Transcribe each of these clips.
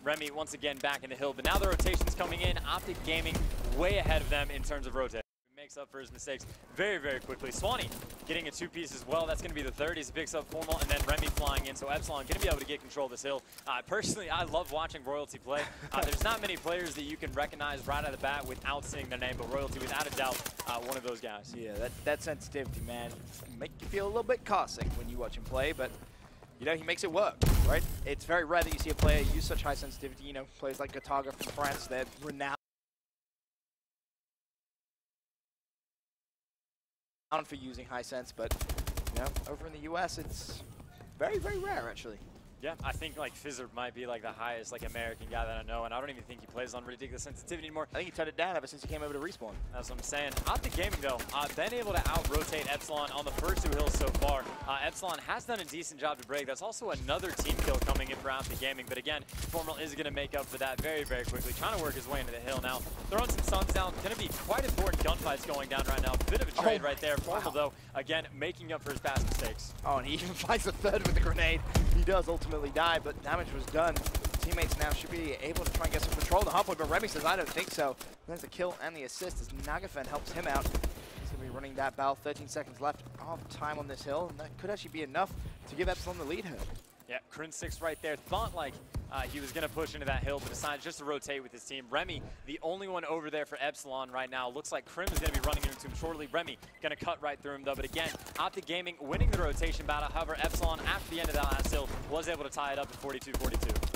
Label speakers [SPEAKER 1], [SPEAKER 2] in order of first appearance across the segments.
[SPEAKER 1] Remy once again back in the hill, but now the rotation's coming in. Optic Gaming way ahead of them in terms of rotation. Makes up for his mistakes very, very quickly. Swanee getting a two-piece as well. That's going to be the third. He picks up Formal, and then Remy flying in. So Epsilon going to be able to get control of this hill. Personally, I love watching Royalty play. There's not many players that you can recognize right out of the bat without seeing their name, but Royalty, without a doubt, one of those guys.
[SPEAKER 2] Yeah, that sensitivity, man, make you feel a little bit car-sick when you watch him play, but you know, he makes it work, right? It's very rare that you see a player use such high sensitivity. You know, players like Gataga from France, they're renowned for using high sense, but you know, over in the US, it's very, very rare, actually.
[SPEAKER 1] Yeah, I think like Fizzard might be like the highest like American guy that I know, and I don't even think he plays on ridiculous sensitivity anymore.
[SPEAKER 2] I think he turned it down ever since he came over to Respawn.
[SPEAKER 1] That's what I'm saying. Optic Gaming though, been able to out-rotate Epsilon on the first two hills so far. Epsilon has done a decent job to break. That's also another team kill coming in for Optic Gaming, but again, Formal is going to make up for that very, very quickly, trying to work his way into the hill now. Throwing some stuns down, going to be quite important gunfights going down right now. Bit of a trade right there. Formal though, again, making up for his past mistakes.
[SPEAKER 2] Oh, and he even finds a third with the grenade. He does ultimately die, but damage was done. Teammates now should be able to try and get some control of the hardpoint, but Remy says, I don't think so. There's the kill and the assist as Nagafen helps him out. He's going to be running that battle. 13 seconds left of time on this hill, and that could actually be enough to give Epsilon the lead here.
[SPEAKER 1] Yeah, Crimsix right there. Thought like he was going to push into that hill, but decided just to rotate with his team. Remy, the only one over there for Epsilon right now. Looks like Crim is going to be running into him shortly. Remy going to cut right through him, though. But again, Optic Gaming winning the rotation battle. However, Epsilon, after the end of that last hill, was able to tie it up at 42-42.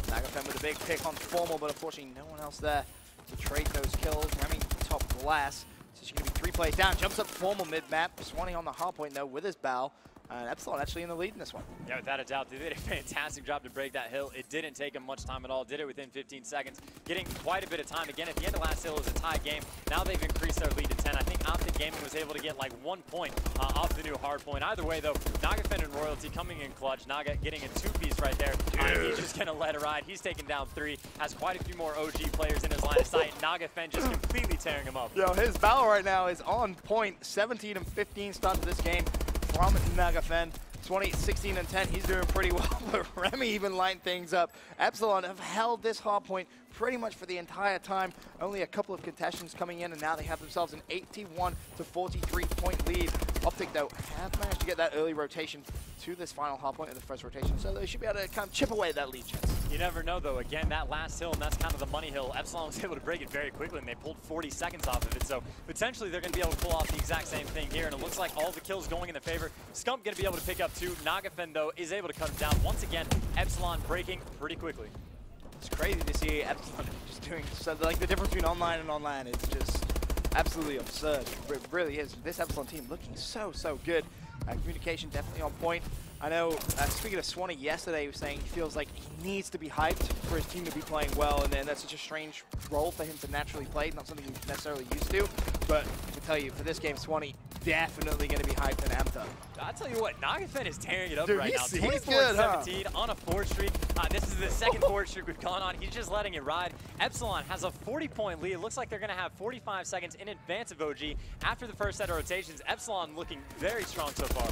[SPEAKER 2] Nagafen with a big pick on Formal, but unfortunately no one else there to trade those kills. Remy top glass. So she's going to be 3 plays down. Jumps up Formal mid-map. Swanee on the hardpoint, though, with his bow. And Epsilon actually in the lead in this one.
[SPEAKER 1] Yeah, without a doubt. They did a fantastic job to break that hill. It didn't take them much time at all. Did it within 15 seconds. Getting quite a bit of time. Again, at the end of last hill, it was a tie game. Now they've increased their lead to 10. I think Optic Gaming was able to get like 1 point off the new hard point. Either way, though, Nagafen and Royalty coming in clutch. Naga getting a two-piece right there. He's just going to let it ride. He's taking down 3. Has quite a few more OG players in his line of sight. Nagafen just completely tearing him up.
[SPEAKER 2] Yo, his battle right now is on point. 17 and 15 started this game from Nagafen. 20, 16 and 10, he's doing pretty well, but Remy even lined things up. Epsilon have held this hard point pretty much for the entire time. Only a couple of contests coming in, and now they have themselves an 81 to 43 point lead. Optic, though, have managed to get that early rotation to this final hard point of the first rotation, so they should be able to kind of chip away at that lead chance.
[SPEAKER 1] You never know, though. Again, that last hill, and that's kind of the money hill. Epsilon was able to break it very quickly, and they pulled 40 seconds off of it. So potentially they're going to be able to pull off the exact same thing here, and it looks like all the kills going in their favor. Scump going to be able to pick up 2. Nagafen, though, is able to cut him down. Once again, Epsilon breaking pretty quickly.
[SPEAKER 2] It's crazy to see Epsilon just doing so. Like, the difference between online and online is just absolutely absurd. It really is. This Epsilon team looking so, so good. Communication definitely on point. I know, speaking of Swanee yesterday, he was saying he feels like he needs to be hyped for his team to be playing well, and then that's such a strange role for him to naturally play, not something he's necessarily used to. But I can tell you, for this game, Swanee definitely going to be hyped and amped up.
[SPEAKER 1] I'll tell you what, Nagafen is tearing it up right now.
[SPEAKER 2] 24-17
[SPEAKER 1] on a 4 streak. This is the second 4 streak we've gone on. He's just letting it ride. Epsilon has a 40-point lead. It looks like they're going to have 45 seconds in advance of OG. After the first set of rotations, Epsilon looking very strong so far.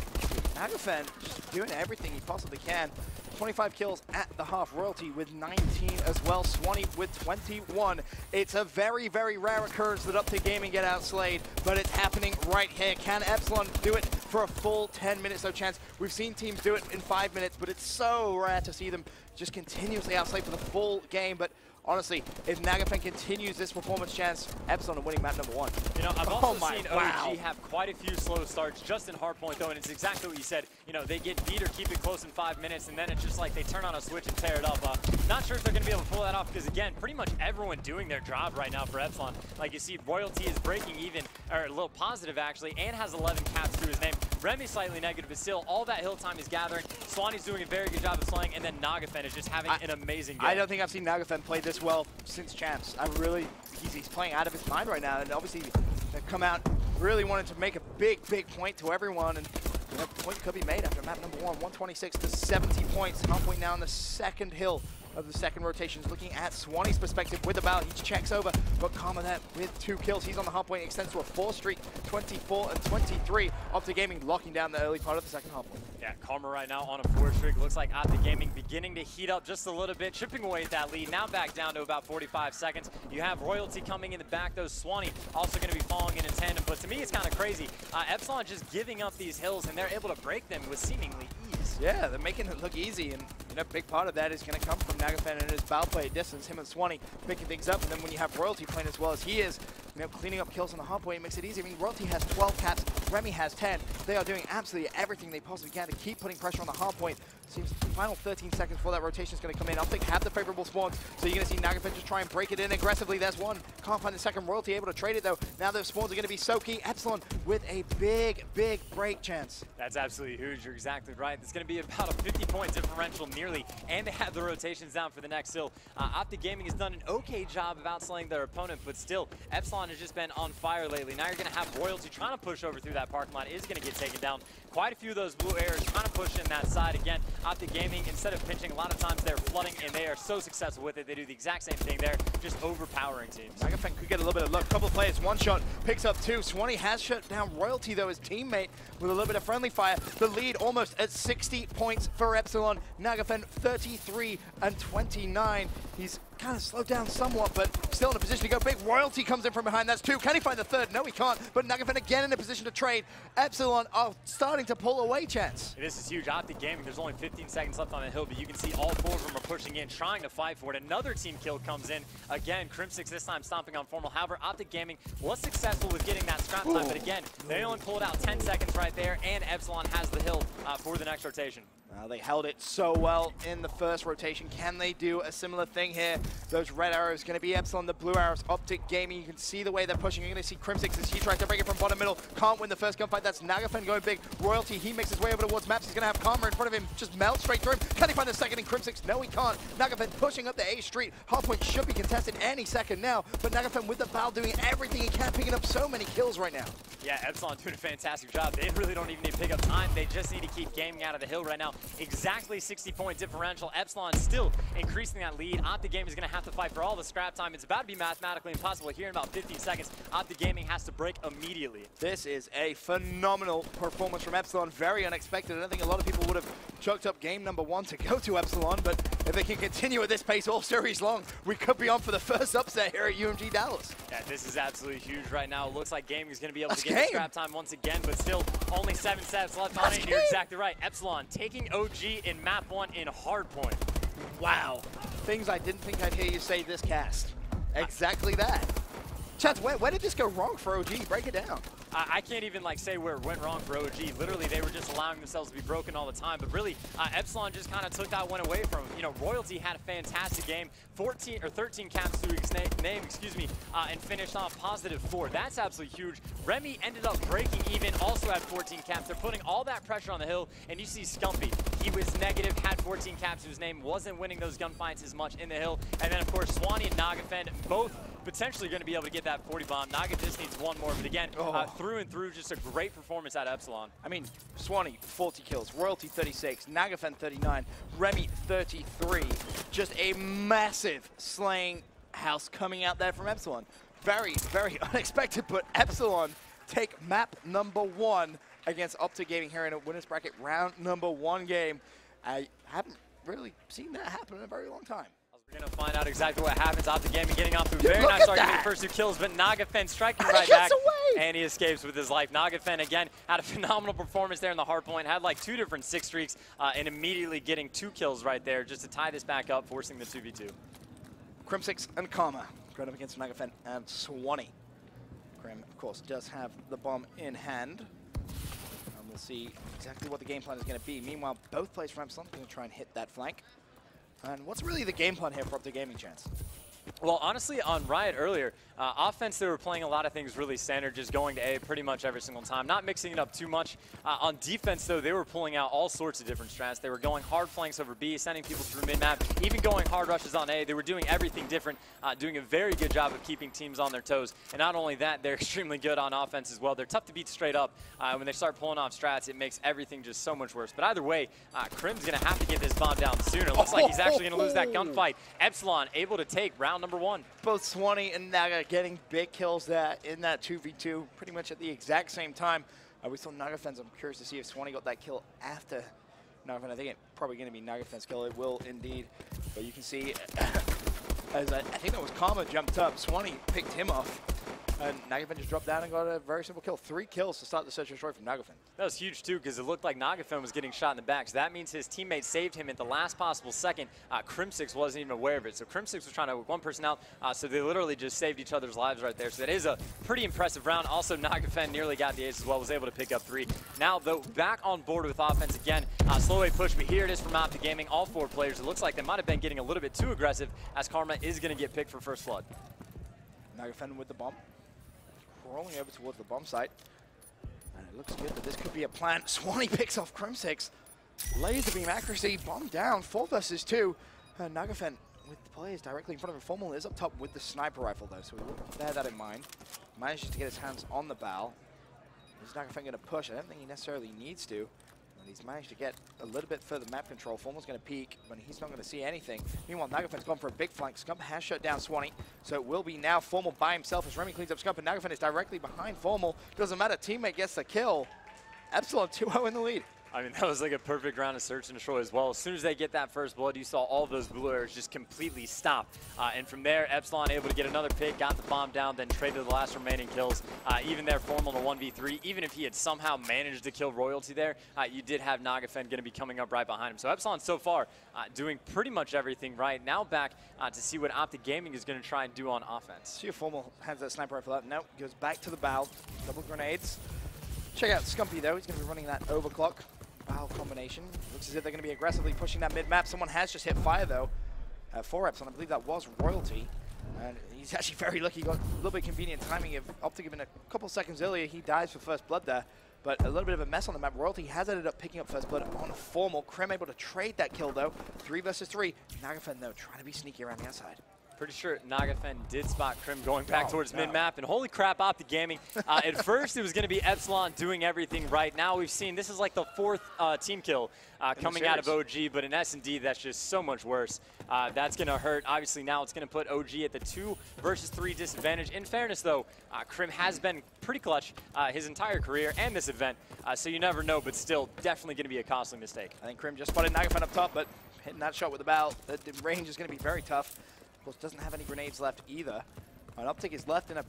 [SPEAKER 2] Nagafen just doing everything he possibly can. 25 kills at the half. Royalty with 19 as well. Swanee with 21. It's a very, very rare occurrence that Optic Gaming get outslayed, but it's happening right here. Can Epsilon do it for a full 10 minutes? No chance. We've seen teams do it in 5 minutes, but it's so rare to see them just continuously outslay for the full game. But honestly, if Nagafen continues this performance chance, Epsilon are winning map number 1.
[SPEAKER 1] You know, I've also seen OG have quite a few slow starts just in hardpoint, though, and it's exactly what you said. You know, they get beat or keep it close in 5 minutes, and then it's just like they turn on a switch and tear it up. Not sure if they're going to be able to pull that off, because, again, pretty much everyone doing their job right now for Epsilon. Like you see, Royalty is breaking even, or a little positive, actually, and has 11 caps to his name. Remy's slightly negative, but still, all that hill time is gathering. Swanee's doing a very good job of slaying, and then Nagafen is just having an amazing game.
[SPEAKER 2] I don't think I've seen Nagafen play this well since Champs. He's playing out of his mind right now, and obviously they've come out really wanted to make a big, big point to everyone, and you know, point could be made after map number 1, 126 to 70 points. Halfway now on the second hill of the second rotation. Looking at Swanee's perspective with the battle, he checks over, but Karma there with 2 kills. He's on the hard point, extends to a 4 streak, 24 and 23. Optic Gaming locking down the early part of the second half.
[SPEAKER 1] Yeah, Karma right now on a 4 streak. Looks like Optic Gaming beginning to heat up just a little bit, chipping away at that lead. Now back down to about 45 seconds. You have Royalty coming in the back, though. Swanee also going to be following in tandem. But to me, it's kind of crazy. Epsilon just giving up these hills, and they're able to break them with seemingly ease.
[SPEAKER 2] Yeah, they're making it look easy, and a big part of that is going to come from Nagafen and his bow play at distance. Him and Swanee picking things up, and then when you have Royalty playing as well as he is, cleaning up kills on the halfway, it makes it easy. I mean, Royalty has 12 caps, Remy has 10. They are doing absolutely everything they possibly can to keep putting pressure on the hard point. Seems the final 13 seconds before that rotation is going to come in. Optic have the favorable spawns, so you're going to see Nagafen just try and break it in aggressively. There's one. Can't find the second. Royalty able to trade it, though. Now those spawns are going to be so key. Epsilon with a big, big break chance.
[SPEAKER 1] That's absolutely huge. You're exactly right. It's going to be about a 50-point differential nearly, and they have the rotations down for the next hill. Optic Gaming has done an okay job of outslaying their opponent, but still, Epsilon has just been on fire lately. Now you're going to have Royalty trying to push over through that parking lot. Is going to get taken down. Quite a few of those blue arrows trying to push in that side. Again, Optic Gaming, instead of pinching, a lot of times they're flooding, and they are so successful with it. They do the exact same thing there, just overpowering teams.
[SPEAKER 2] Nagafen could get a little bit of luck. Couple of players, one shot, picks up two. Swanee has shut down Royalty, though, his teammate, with a little bit of friendly fire. The lead almost at 60 points for Epsilon. Nagafen 33 and 29. He's kind of slowed down somewhat, but still in a position to go big. Royalty comes in from behind. That's two. Can he find the third? No, he can't. But Nagafen again in a position to trade. Epsilon are starting to pull away, chance.
[SPEAKER 1] This is huge. Optic Gaming, there's only 15 seconds left on the hill, but you can see all four of them are pushing in, trying to fight for it. Another team kill comes in. Again, Crimsix this time stomping on Formal. However, Optic Gaming was successful with getting that scrap time, but again, they only pulled out 10 seconds right there, and Epsilon has the hill for the next rotation.
[SPEAKER 2] They held it so well in the first rotation. Can they do a similar thing here? Those red arrows going to be Epsilon, the blue arrows, Optic Gaming. You can see the way they're pushing. You're going to see Crimsix as he tries to break it from bottom middle. Can't win the first gunfight. That's Nagafen going big. Royalty, he makes his way over towards Maps. He's going to have Karma in front of him. Just melt straight through him. Can he find the second in Crimsix? No, he can't. Nagafen pushing up the A Street. Hardpoint should be contested any second now. But Nagafen with the foul doing everything he can, picking up so many kills right now.
[SPEAKER 1] Yeah, Epsilon doing a fantastic job. They really don't even need to pick up time. They just need to keep gaming out of the hill right now. Exactly 60-point differential. Epsilon still increasing that lead. Optic Gaming is going to have to fight for all the scrap time. It's about to be mathematically impossible here in about 15 seconds. Optic Gaming has to break immediately.
[SPEAKER 2] This is a phenomenal performance from Epsilon. Very unexpected. I don't think a lot of people would have chalked up game number one to go to Epsilon, but if they can continue at this pace all series long, we could be on for the first upset here at UMG Dallas.
[SPEAKER 1] Yeah, this is absolutely huge right now. It looks like Gaming is going to be able to get the scrap time once again, but still only 7 sets left on it. And you're exactly right. Epsilon taking OG in map 1 in hardpoint.
[SPEAKER 2] Wow. Things I didn't think I'd hear you say this cast. Exactly that. Chance, where did this go wrong for OG? Break it down.
[SPEAKER 1] I can't even say where it went wrong for OG. Literally, they were just allowing themselves to be broken all the time. But really, Epsilon just kind of took that one away from them. Royalty had a fantastic game, 13 caps to his name, and finished off +4. That's absolutely huge. Remy ended up breaking even, also had 14 caps. They're putting all that pressure on the hill, and you see Scumpy. He was negative, had 14 caps to his name, wasn't winning those gunfights as much in the hill. And then, of course, Swanee and Nagafen both potentially going to be able to get that 40 bomb. Naga just needs one more, but again, through and through, just a great performance out of Epsilon.
[SPEAKER 2] I mean, Swanee, 40 kills, Royalty 36, Nagafen 39, Remy 33. Just a massive slaying house coming out there from Epsilon. Very, very unexpected, but Epsilon take map number 1 against Optic Gaming here in a winner's bracket round number 1 game. I haven't really seen that happen in a very long time.
[SPEAKER 1] We're going to find out exactly what happens. Optic Gaming getting off to a very nice start, getting the first 2 kills, but Nagafen striking right back, and he escapes with his life. Nagafen, again, had a phenomenal performance there in the hard point, had 2 different 6 streaks, and immediately getting 2 kills right there just to tie this back up, forcing the 2v2.
[SPEAKER 2] Crimsix and Karma going up against Nagafen and Swanee. Crim, of course, does have the bomb in hand. And we'll see exactly what the game plan is going to be. Meanwhile, both players from Epsilon are going to try and hit that flank. And what's really the game plan here for Optic Gaming, Chance?
[SPEAKER 1] Well, honestly, on Riot earlier, offense, they were playing a lot of things really standard, just going to A pretty much every single time, not mixing it up too much. On defense, though, they were pulling out all sorts of different strats. They were going hard flanks over B, sending people through mid-map, even going hard rushes on A. They were doing everything different, doing a very good job of keeping teams on their toes. And not only that, they're extremely good on offense as well. They're tough to beat straight up. When they start pulling off strats, it makes everything just so much worse. But either way, Crim's going to have to get this bomb down sooner. Looks like he's actually going to lose that gunfight. Epsilon able to take round number 1.
[SPEAKER 2] Both Swanee and Naga getting big kills in that 2v2 pretty much at the exact same time. We saw Nagafen's. I'm curious to see if Swanee got that kill after Nagafen. I think it's probably going to be Nagafen's kill. It will indeed. But you can see, as I think that was Karma jumped up. Swanee picked him off. And Nagafen just dropped down and got a very simple kill. 3 kills to start the search and destroy from Nagafen.
[SPEAKER 1] That was huge, too, because it looked like Nagafen was getting shot in the back. So that means his teammate saved him at the last possible second. Crimsix wasn't even aware of it. So Crimsix was trying to work one person out. So they literally just saved each other's lives right there. So that is a pretty impressive round. Also, Nagafen nearly got the ace as well, was able to pick up 3. Now, though, back on board with offense again. Slow way push, but here it is from Optic Gaming. All 4 players. It looks like they might have been getting a little bit too aggressive, as Karma is going to get picked for first blood.
[SPEAKER 2] Nagafen with the bomb. Rolling over towards the bomb site. And it looks good that this could be a plan. Swanee picks off Crimsix. Laser beam accuracy, bomb down, 4 versus 2. Nagafen with the players directly in front of him. Formal is up top with the sniper rifle though, so we will bear that in mind. Manages to get his hands on the bow. Is Nagafen going to push? I don't think he necessarily needs to. He's managed to get a little bit further map control. Formal's going to peek, but he's not going to see anything. Meanwhile, Nagafen's gone for a big flank. Scump has shut down Swanee, so it will be now Formal by himself as Remy cleans up Scump, and Nagafen is directly behind Formal. Doesn't matter, teammate gets the kill. Epsilon 2-0 in the lead.
[SPEAKER 1] I mean, that was like a perfect round of search and destroy as well. As soon as they get that first blood, you saw all of those blue arrows just completely stop. And from there, Epsilon able to get another pick, got the bomb down, then traded the last remaining kills. Even there, Formal in a 1v3, even if he had somehow managed to kill Royalty there, you did have Nagafen going to be coming up right behind him. So Epsilon so far doing pretty much everything right. Now back to see what Optic Gaming is going to try and do on offense.
[SPEAKER 2] See if Formal has that sniper rifle out. No, goes back to the bow. Double grenades. Check out Scumpy though, he's going to be running that overclock. Bow combination. Looks as if they're going to be aggressively pushing that mid-map. Someone has just hit fire, though, for Epsilon. I believe that was Royalty. And he's actually very lucky. He got a little bit convenient timing. If Optic had been a couple seconds earlier, he dies for first blood there. But a little bit of a mess on the map. Royalty has ended up picking up first blood on Formal. Crim able to trade that kill, though. 3 versus 3. Nagafen, though, trying to be sneaky around the outside.
[SPEAKER 1] Pretty sure Nagafen did spot Crim going back towards mid-map, and holy crap, Optic Gaming. At first, it was going to be Epsilon doing everything right. Now we've seen this is like the 4th team kill coming out of OG, but in S&D, that's just so much worse. That's going to hurt. Obviously, now it's going to put OG at the 2 versus 3 disadvantage. In fairness, though, Crim has been pretty clutch his entire career and this event, so you never know, but still, definitely going to be a costly mistake.
[SPEAKER 2] I think Crim just spotted Nagafen up top, but hitting that shot with the bow, the range is going to be very tough. Of course, doesn't have any grenades left either. And Optic is left in a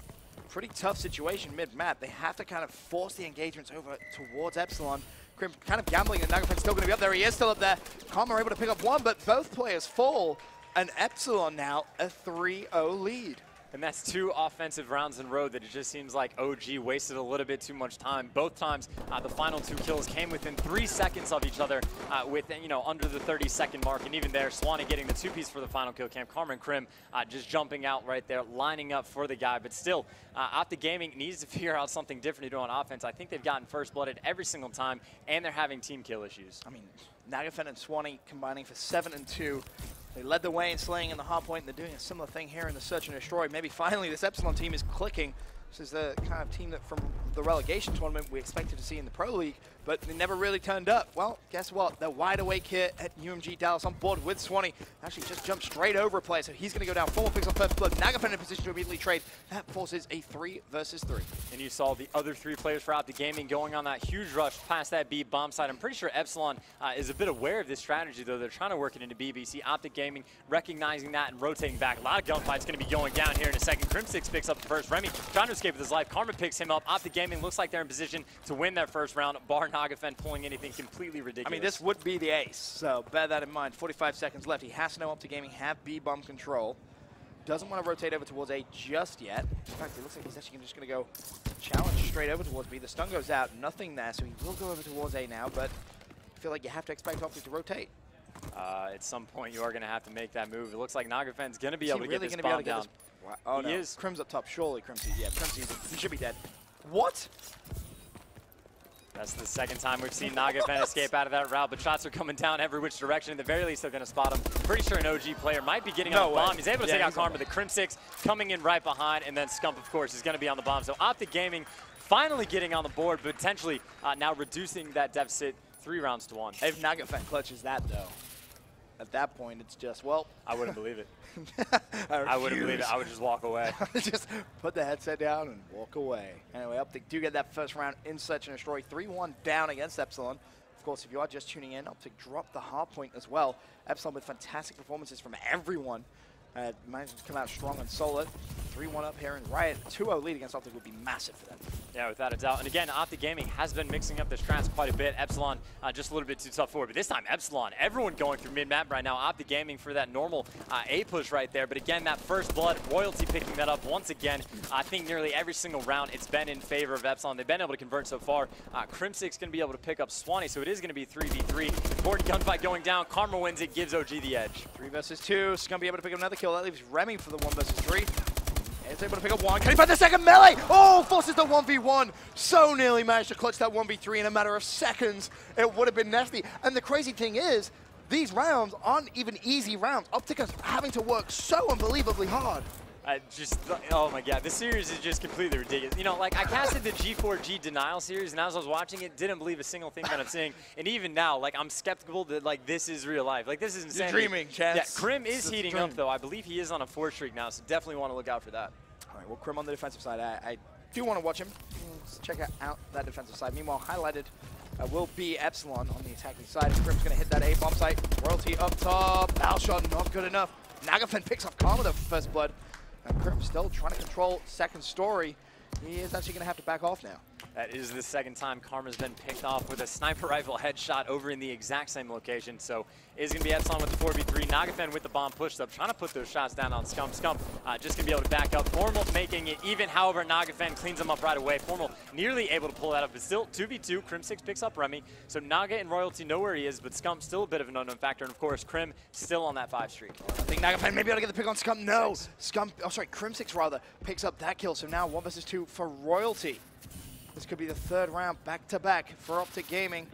[SPEAKER 2] pretty tough situation mid-map. They have to kind of force the engagements over towards Epsilon. Crim kind of gambling, and Nagafen's still going to be up there. He is still up there. Karma are able to pick up 1, but both players fall. And Epsilon now a 3-0 lead.
[SPEAKER 1] And that's 2 offensive rounds in a row that it just seems like OG wasted a little bit too much time. Both times, the final 2 kills came within 3 seconds of each other, under the 30-second mark. And even there, Swanee getting the 2-piece for the final kill cam. Karma and Crim just jumping out right there, lining up for the guy. But still, Optic Gaming needs to figure out something different to do on offense. I think they've gotten first blooded every single time, and they're having team kill issues. I mean,
[SPEAKER 2] Nagafen and Swanee combining for 7 and 2. They led the way in slaying in the hard point, and they're doing a similar thing here in the search and destroy. Maybe finally this Epsilon team is clicking. This is the kind of team that from the relegation tournament we expected to see in the Pro League, but they never really turned up. Well, guess what? They're wide awake here at UMG Dallas on board with Swanee. Actually just jumped straight over a player, so he's going to go down. Formal picks on first blood. Nagafen in a position to immediately trade. That forces a 3 versus 3.
[SPEAKER 1] And you saw the other 3 players for Optic Gaming going on that huge rush past that B bomb site. I'm pretty sure Epsilon is a bit aware of this strategy, though. They're trying to work it into BBC. Optic Gaming recognizing that and rotating back. A lot of gunfights going to be going down here in a second. Crimsix picks up the first. Remy trying to escape with his life. Karma picks him up. Optic Gaming looks like they're in position to win their first round, bar Nagafen pulling anything completely ridiculous.
[SPEAKER 2] I mean, this would be the ace, so bear that in mind. 45 seconds left. He has to know Optic Gaming have B bomb control. Doesn't want to rotate over towards A just yet. In fact, it looks like he's actually just going to go challenge straight over towards B. The stun goes out, nothing there, so he will go over towards A now, but I feel like you have to expect Optic to rotate.
[SPEAKER 1] At some point, you are going to have to make that move. It looks like Nagafen's going to be able to get this bomb down.
[SPEAKER 2] Wow. Oh, no.
[SPEAKER 1] Is.
[SPEAKER 2] Crim's up top, surely Crimsy. Yeah, Crimsy, he should be dead. What?
[SPEAKER 1] That's the second time we've seen Nagafen escape out of that route, but shots are coming down every which direction. At the very least, they're going to spot him. Pretty sure an OG player might be getting on the bomb. He's able to take out Karma. The Crimsix coming in right behind, and then Scump, of course, is going to be on the bomb. So Optic Gaming finally getting on the board, but potentially now reducing that deficit 3 rounds to 1.
[SPEAKER 2] If Nagafen clutches that, though, at that point, it's just, well.
[SPEAKER 1] I wouldn't believe it.
[SPEAKER 2] I
[SPEAKER 1] wouldn't believe it. I would just walk away.
[SPEAKER 2] Just put the headset down and walk away. Anyway, Optic do get that first round in Search and Destroy. 3-1 down against Epsilon. Of course, if you are just tuning in, Optic dropped the hard point as well. Epsilon with fantastic performances from everyone. Managed to come out strong and solid. 3-1 up here, and Riot 2-0 lead against Optic would be massive for them.
[SPEAKER 1] Yeah, without a doubt. And again, Optic Gaming has been mixing up their strats quite a bit. Epsilon just a little bit too tough forward. But this time, Epsilon, everyone going through mid-map right now. Optic Gaming for that normal A push right there. But again, that first blood, Royalty picking that up once again. I think nearly every single round it's been in favor of Epsilon. They've been able to convert so far. Crimsix going to be able to pick up Swanee, so it is going to be 3v3. Important gunfight going down. Karma wins it, gives OG the edge.
[SPEAKER 2] 3 versus 2. It's going to be able to pick up another kill. That leaves Remy for the 1 versus 3. Is able to pick up one. Can he find the second melee? Oh, forces the 1v1. So nearly managed to clutch that 1v3 in a matter of seconds. It would have been nasty. And the crazy thing is, these rounds aren't even easy rounds. Optic is having to work so unbelievably hard.
[SPEAKER 1] Oh my god, this series is just completely ridiculous. You know, like, I casted the G4G denial series, and as I was watching it, didn't believe a single thing that I'm seeing. And even now, like, I'm skeptical that, like, this is real life. Like, this is insane.
[SPEAKER 2] You're dreaming, Chance.
[SPEAKER 1] Yeah, Crim is heating up, though. I believe he is on a 4 streak now, so definitely want to look out for that.
[SPEAKER 2] All right, well, Crim on the defensive side. I do want to watch him. Let's check out that defensive side. Meanwhile, highlighted will be Epsilon on the attacking side. Crim's going to hit that A-bomb site. Royalty up top. Bow shot not good enough. Nagafen picks up Karma the first blood. And Crim still trying to control second story. He is actually going to have to back off now.
[SPEAKER 1] That is the second time Karma's been picked off with a sniper rifle headshot over in the exact same location. So it is going to be Epsilon with the 4v3. Nagafen with the bomb pushed up, trying to put those shots down on Scump. Scump just going to be able to back up. Formal making it even. However, Nagafen cleans him up right away. Formal nearly able to pull that up, but still 2v2. Crimsix picks up Remy. So Naga and Royalty know where he is, but Scump still a bit of an unknown factor. And of course, Crim still on that 5 streak.
[SPEAKER 2] I think Nagafen may be able to get the pick on Scump. No, Scump, oh sorry, Crimsix rather, picks up that kill. So now 1 versus 2 for Royalty. This could be the 3rd round back-to-back for Optic Gaming.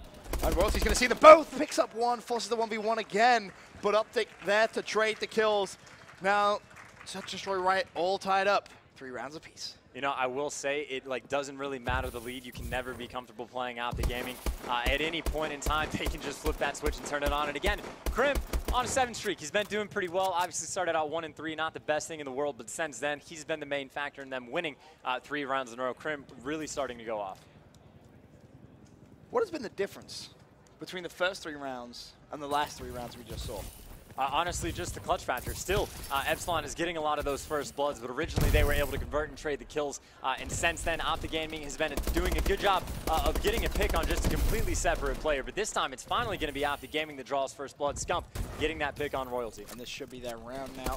[SPEAKER 2] And Royalty's going to see them both. Picks up one, forces the 1v1 again. But Optic there to trade the kills. Now, Search Destroy Riot all tied up. 3 rounds apiece.
[SPEAKER 1] You know, I will say it doesn't really matter the lead. You can never be comfortable playing out the gaming. At any point in time, they can just flip that switch and turn it on. And again, Crim on a 7 streak. He's been doing pretty well. Obviously started out 1-3, not the best thing in the world, but since then, he's been the main factor in them winning 3 rounds in a row. Crim really starting to go off.
[SPEAKER 2] What has been the difference between the first 3 rounds and the last 3 rounds we just saw?
[SPEAKER 1] Honestly, just the clutch factor. Still, Epsilon is getting a lot of those first bloods, but originally they were able to convert and trade the kills. And since then, Optic Gaming has been doing a good job of getting a pick on just a completely separate player. But this time, it's finally going to be Optic Gaming that draws first blood. Scump getting that pick on Royalty.
[SPEAKER 2] And this should be that round now.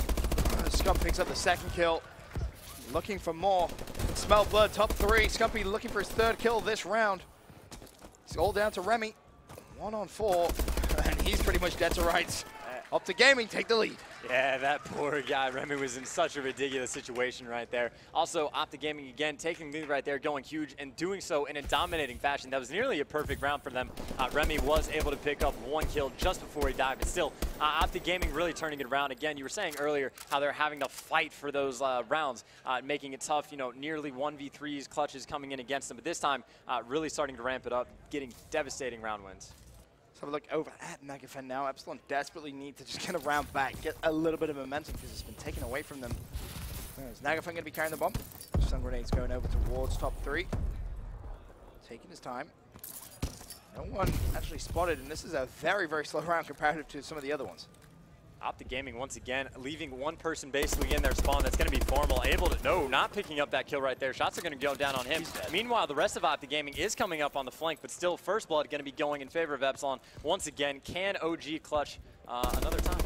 [SPEAKER 2] Scump picks up the 2nd kill. Looking for more. Smell blood, top 3. Scumpy looking for his 3rd kill this round. It's all down to Remy. 1 on 4. And he's pretty much dead to rights. Optic Gaming take the lead.
[SPEAKER 1] Yeah, that poor guy. Remy was in such a ridiculous situation right there. Also, Optic Gaming again taking the lead right there, going huge and doing so in a dominating fashion. That was nearly a perfect round for them. Remy was able to pick up 1 kill just before he died, but still, Optic Gaming really turning it around. Again, you were saying earlier how they're having to fight for those rounds, making it tough. You know, nearly 1v3s, clutches coming in against them, but this time really starting to ramp it up, getting devastating round wins.
[SPEAKER 2] Let's have a look over at Nagafen now. Epsilon desperately need to just get a round back, get a little bit of momentum because it's been taken away from them. Is Nagafen going to be carrying the bomb? Stun grenades going over towards top 3. Taking his time. No one actually spotted, and this is a very, very slow round comparative to some of the other ones.
[SPEAKER 1] Optic Gaming once again leaving 1 person basically in their spawn. That's going to be Formal, able to, no, not picking up that kill right there. Shots are going to go down on him. Meanwhile, the rest of Optic Gaming is coming up on the flank, but still first blood going to be going in favor of Epsilon. Once again, can OG clutch another time?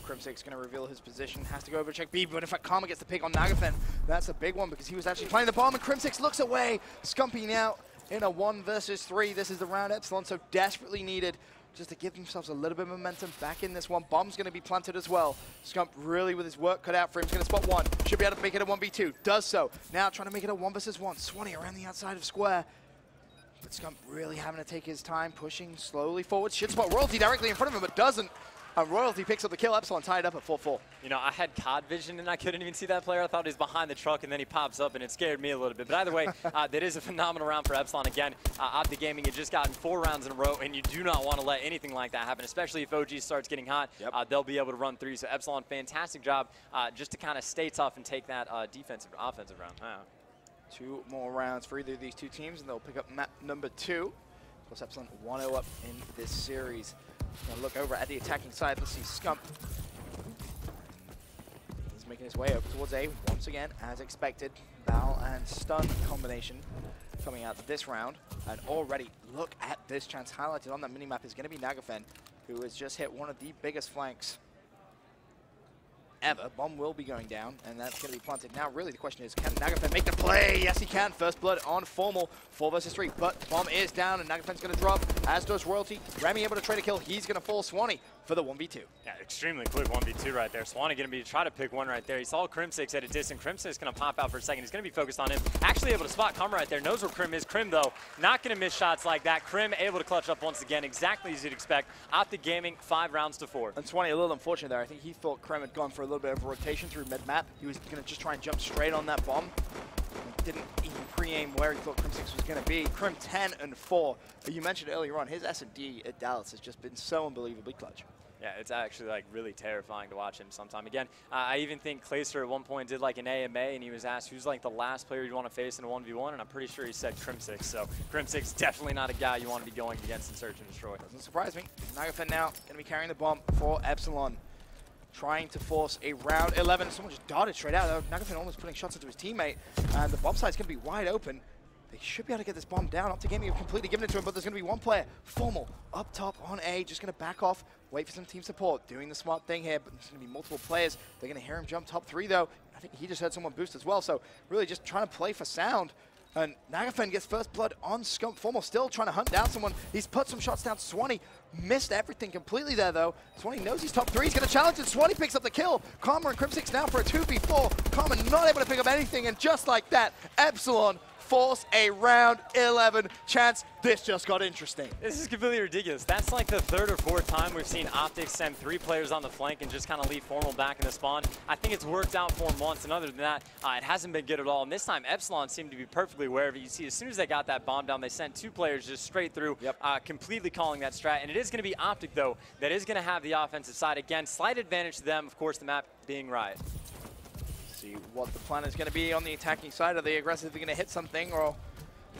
[SPEAKER 2] Crimsix going to reveal his position, has to go over to check B, but in fact Karma gets the pick on Nagafen. That's a big one because he was actually playing the bomb, and Crimsix looks away. Scumpy now in a 1 versus 3. This is the round Epsilon so desperately needed just to give themselves a little bit of momentum back in this one. Bomb's going to be planted as well. Scump really with his work cut out for him. He's going to spot 1. Should be able to make it a 1v2. Does so. Now trying to make it a 1 versus 1. Swanee around the outside of square. But Scump really having to take his time, pushing slowly forward. Should spot Royalty directly in front of him, but doesn't. And Royalty picks up the kill. Epsilon tied up at 4-4.
[SPEAKER 1] You know, I had COD vision and I couldn't even see that player. I thought he was behind the truck and then he pops up and it scared me a little bit. But either way, that is a phenomenal round for Epsilon. Again, Optic Gaming had just gotten 4 rounds in a row and you do not want to let anything like that happen, especially if OG starts getting hot. Yep. They'll be able to run through. So Epsilon, fantastic job just to kind of stay tough and take that offensive round.
[SPEAKER 2] 2 more rounds for either of these 2 teams and they'll pick up map number 2. Of course, Epsilon 1-0 up in this series. Gonna look over at the attacking side. Let's see Scump. He's making his way over towards A once again, as expected. Bow and stun combination coming out this round. And already, look at this chance. Highlighted on that minimap is going to be Nagafen, who has just hit one of the biggest flanks ever. Bomb will be going down, and that's going to be planted. Now, really, the question is, can Nagafen make the play? Yes, he can. First blood on Formal, 4 versus 3. But Bomb is down, and Nagafen's going to drop, as does Royalty. Remy able to trade a kill. He's going to fall Swanee for the 1v2.
[SPEAKER 1] Yeah, extremely quick 1v2 right there. Swanee going to be try to pick one right there. He saw Crimsix at a distance. Crimsix going to pop out for a second. He's going to be focused on him. Actually able to spot Karma right there. Knows where Crim is. Crim, though, not going to miss shots like that. Crim able to clutch up once again, exactly as you'd expect. Optic Gaming, 5 rounds to 4.
[SPEAKER 2] And Swanee a little unfortunate there. I think he thought Crim had gone for a little bit of a rotation through mid-map. He was going to just try and jump straight on that bomb. Didn't even pre-aim where he thought Crimsix was going to be. Crim 10-4. You mentioned earlier on, his S&D at Dallas has just been so unbelievably clutch.
[SPEAKER 1] Yeah, it's actually like really terrifying to watch him sometime. Again, I even think Clayster at one point did like an AMA and he was asked who's like the last player you want to face in a 1v1, and I'm pretty sure he said Crimsix. So Crimsix definitely not a guy you want to be going against in search and destroy.
[SPEAKER 2] Doesn't surprise me. Nagafen now going to be carrying the bomb for Epsilon, trying to force a round 11. Someone just darted straight out. Nagafen almost putting shots into his teammate, and the bomb side's going to be wide open. They should be able to get this bomb down. Optic Gaming have completely given it to him, but there's going to be one player, Formal, up top on A, just going to back off, wait for some team support, doing the smart thing here, but there's going to be multiple players. They're going to hear him jump top 3, though. I think he just heard someone boost as well, so really just trying to play for sound. And Nagafen gets first blood on Scump. Formal still trying to hunt down someone. He's put some shots down. Swanee missed everything completely there, though. Swanee knows he's top 3. He's going to challenge it. Swanee picks up the kill. Karma and Crimsix now for a 2v4. Karma not able to pick up anything, and just like that, Epsilon force a round 11 chance. This just got interesting. This is completely ridiculous. That's like the 3rd or 4th time we've seen Optic send 3 players on the flank and just kind of leave Formal back in the spawn. I think it's worked out for him once, and other than that, it hasn't been good at all. And this time, Epsilon seemed to be perfectly aware of it. You see, as soon as they got that bomb down, they sent 2 players just straight through, completely calling that strat. And it is going to be Optic, though, that is going to have the offensive side. Again, slight advantage to them, of course, the map being Riot. See what the plan is going to be on the attacking side. Are they aggressively going to hit something, or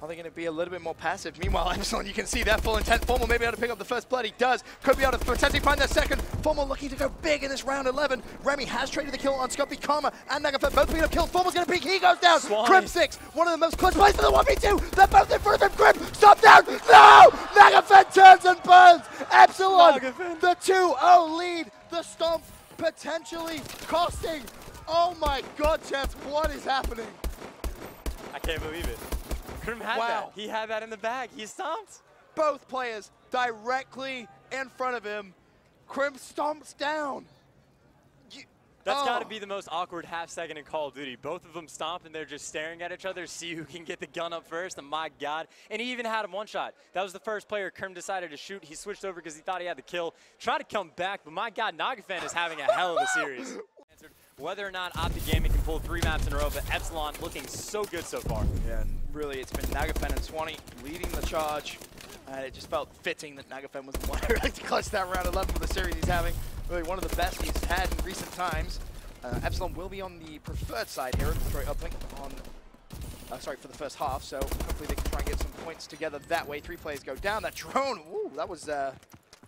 [SPEAKER 2] are they going to be a little bit more passive? Meanwhile, Epsilon, you can see that full intent. Formal may be able to pick up the first blood. He does. Could be able to potentially find that second. Formal looking to go big in this round 11. Remy has traded the kill on Scumpy. Karma and Nagafen both picking up kills. Formal's going to peek. He goes down. Crimsix, one of the most clutch plays for the 1v2. They're both in front of him. Crim, stop down. No! Nagafen turns and burns. Epsilon, the 2-0 lead. The stomp potentially costing. Oh my God, Chance, what is happening? I can't believe it. Crim had that. He had that in the bag. He stomped. Both players directly in front of him. Crim stomps down. That's got to be the most awkward half-second in Call of Duty. Both of them stomp, and they're just staring at each other, see who can get the gun up first, and my God. And he even had him one shot. That was the first player Crim decided to shoot. He switched over because he thought he had the kill. Tried to come back, but my God, Nagafen is having a hell of a series. Whether or not Optic Gaming can pull 3 maps in a row, but Epsilon looking so good so far. Yeah, and really it's been Nagafen and Swanee leading the charge, and it just felt fitting that Nagafen was the one who really clutched that round 11 for the series he's having. Really one of the best he's had in recent times. Epsilon will be on the preferred side here, Detroit uplink on, for the first half, so hopefully they can try and get some points together that way. 3 players go down. That drone, ooh, that was a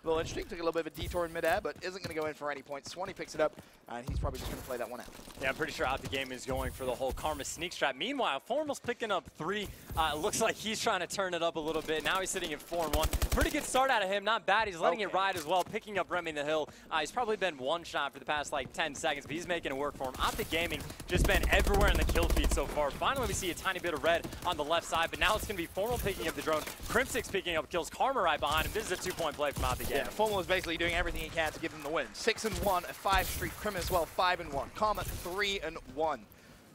[SPEAKER 2] little interesting. Took a little bit of a detour in midair, but isn't going to go in for any points. Swanee picks it up, and he's probably just going to play that one out. Yeah, I'm pretty sure Optic Gaming is going for the whole Karma sneak strat. Meanwhile, Formal's picking up 3. Looks like he's trying to turn it up a little bit. Now he's sitting at 4-1. Pretty good start out of him. Not bad. He's letting it ride as well, picking up Remy in the hill. He's probably been one shot for the past like 10 seconds, but he's making it work for him. Optic Gaming just been everywhere in the kill feed so far. Finally, we see a tiny bit of red on the left side, but now it's going to be Formal picking up the drone. Crimsix picking up kills. Karma right behind him. This is a 2-point play from Optic Gaming. Yeah, Formal is basically doing everything he can to give them the win. 6-1, a 5-streak. Crim as well, 5-1. Karma 3-1.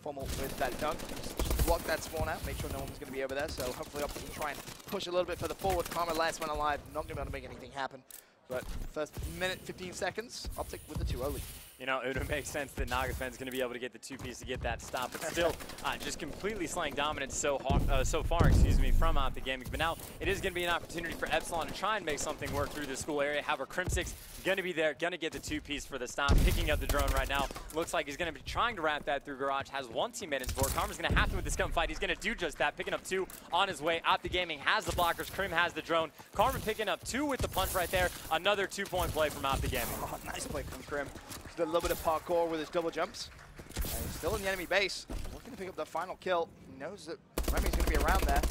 [SPEAKER 2] Formal with that dunk. Just block that spawn out, make sure no one's going to be over there. So hopefully Optic can try and push a little bit further forward. Karma last man alive, not going to be able to make anything happen. But first minute, 15 seconds, Optic with the 2-0 lead.
[SPEAKER 1] You know, it would make sense that Nagafen's going to be able to get the 2-piece to get that stop, but still just completely slaying dominance so far, from Optic Gaming. But now it is going to be an opportunity for Epsilon to try and make something work through the school area. However, Crimsix going to be there, going to get the 2-piece for the stop, picking up the drone right now. Looks like he's going to be trying to wrap that through Garage, has one teammate in support. Karma's going to have to with the Scump fight. He's going to do just that, picking up 2 on his way. Optic Gaming has the blockers, Crim has the drone. Karma picking up 2 with the punch right there. Another 2-point play from Optic Gaming.
[SPEAKER 2] Oh, nice play from Crim. Did a little bit of parkour with his double jumps. And he's still in the enemy base. Looking to pick up the final kill. He knows that Remy's going to be around there.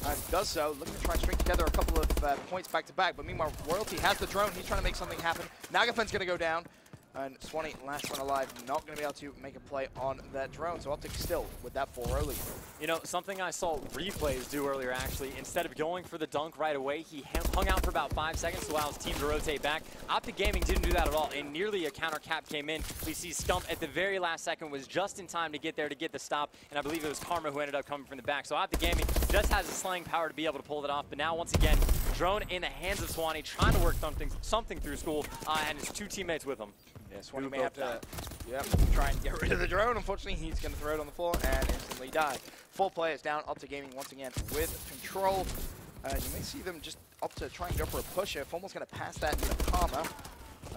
[SPEAKER 2] And does so. Looking to try and string together a couple of points back to back. But meanwhile, Royalty has the drone. He's trying to make something happen. Nagafen's going to go down. And Swanee, last one alive, not going to be able to make a play on that drone. So Optic still with that 4-0 lead.
[SPEAKER 1] You know, something I saw replays do earlier, actually, instead of going for the dunk right away, he hung out for about 5 seconds to allow his team to rotate back. Optic Gaming didn't do that at all, and nearly a counter cap came in. We see Scump at the very last second was just in time to get there to get the stop, and I believe it was Karma who ended up coming from the back. So Optic Gaming just has the slaying power to be able to pull it off, but now once again, drone in the hands of Swanee, trying to work something through school, and his 2 teammates with him.
[SPEAKER 2] Yeah, Swanee may have to try and get rid of the drone. Unfortunately, he's going to throw it on the floor and instantly die. 4 players down. Optic Gaming once again with control. You may see them just opt to try and go for a push here. Formal's going to pass that to Karma.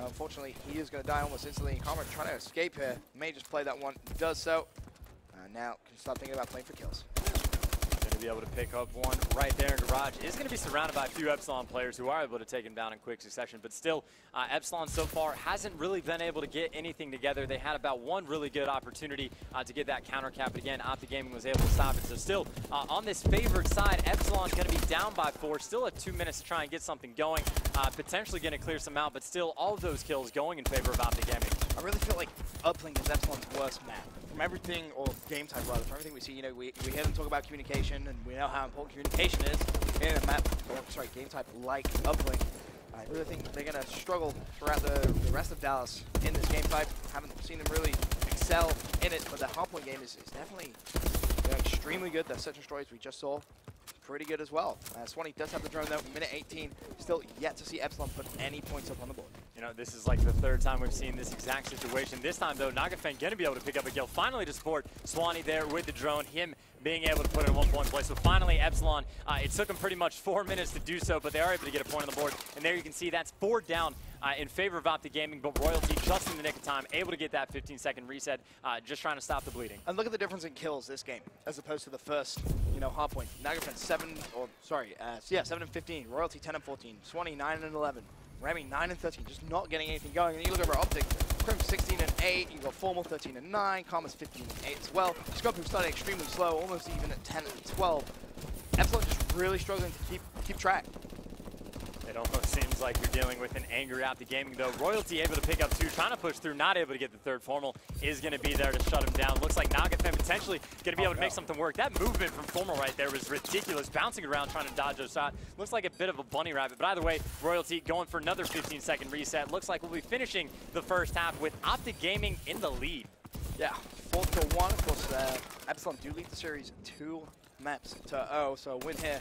[SPEAKER 2] Unfortunately, he is going to die almost instantly. Karma trying to escape here. May just play that one. Does so. Now can start thinking about playing for kills.
[SPEAKER 1] To be able to pick up one right there in Garage. Is going to be surrounded by a few Epsilon players who are able to take him down in quick succession, but still Epsilon so far hasn't really been able to get anything together. They had about one really good opportunity to get that counter cap, but again, Optic Gaming was able to stop it. So still on this favored side, Epsilon's going to be down by 4, still at 2 minutes to try and get something going, potentially going to clear some out, but still all of those kills going in favor of Optic Gaming.
[SPEAKER 2] I really feel like Uplink is Epsilon's worst map. From everything, or game type rather, from everything we see, you know, we hear them talk about communication, and we know how important communication is in a map, game type like Uplink. I really think they're going to struggle throughout the rest of Dallas in this game type. Haven't seen them really excel in it, but the hardpoint game is definitely extremely good. The Search and Destroys we just saw, pretty good as well. Swanee does have the drone though, minute 18. Still yet to see Epsilon put any points up on the board.
[SPEAKER 1] You know, this is like the 3rd time we've seen this exact situation. This time though, Nagafen going to be able to pick up a kill. Finally to support Swanee there with the drone. Him being able to put it in 1-point play. So finally Epsilon, it took them pretty much 4 minutes to do so, but they are able to get a point on the board. And there you can see that's 4 down in favor of Optic Gaming, but Royalty just in the nick of time, able to get that 15-second reset, just trying to stop the bleeding.
[SPEAKER 2] And look at the difference in kills this game, as opposed to the first, hardpoint. Nagafen 7 and 15. Royalty 10 and 14. Swanee 9 and 11. Remy 9 and 13, just not getting anything going. And you look over Optic, Crim 16 and 8. You got Formal 13 and 9. Karma's 15 and 8 as well. Scump, who's starting extremely slow, almost even at 10 and 12. Epsilon just really struggling to keep track.
[SPEAKER 1] It almost seems like you're dealing with an angry Optic Gaming, though. Royalty able to pick up 2, trying to push through, not able to get the 3rd. Formal is going to be there to shut him down. Looks like Nagafen potentially going to be able to make something work. That movement from Formal right there was ridiculous, bouncing around trying to dodge a shot. Looks like a bit of a bunny rabbit, but either way, Royalty going for another 15-second reset. Looks like we'll be finishing the first half with Optic Gaming in the lead. Yeah,
[SPEAKER 2] 4-1. Of course, Epsilon do lead the series 2 maps to 0, so a win here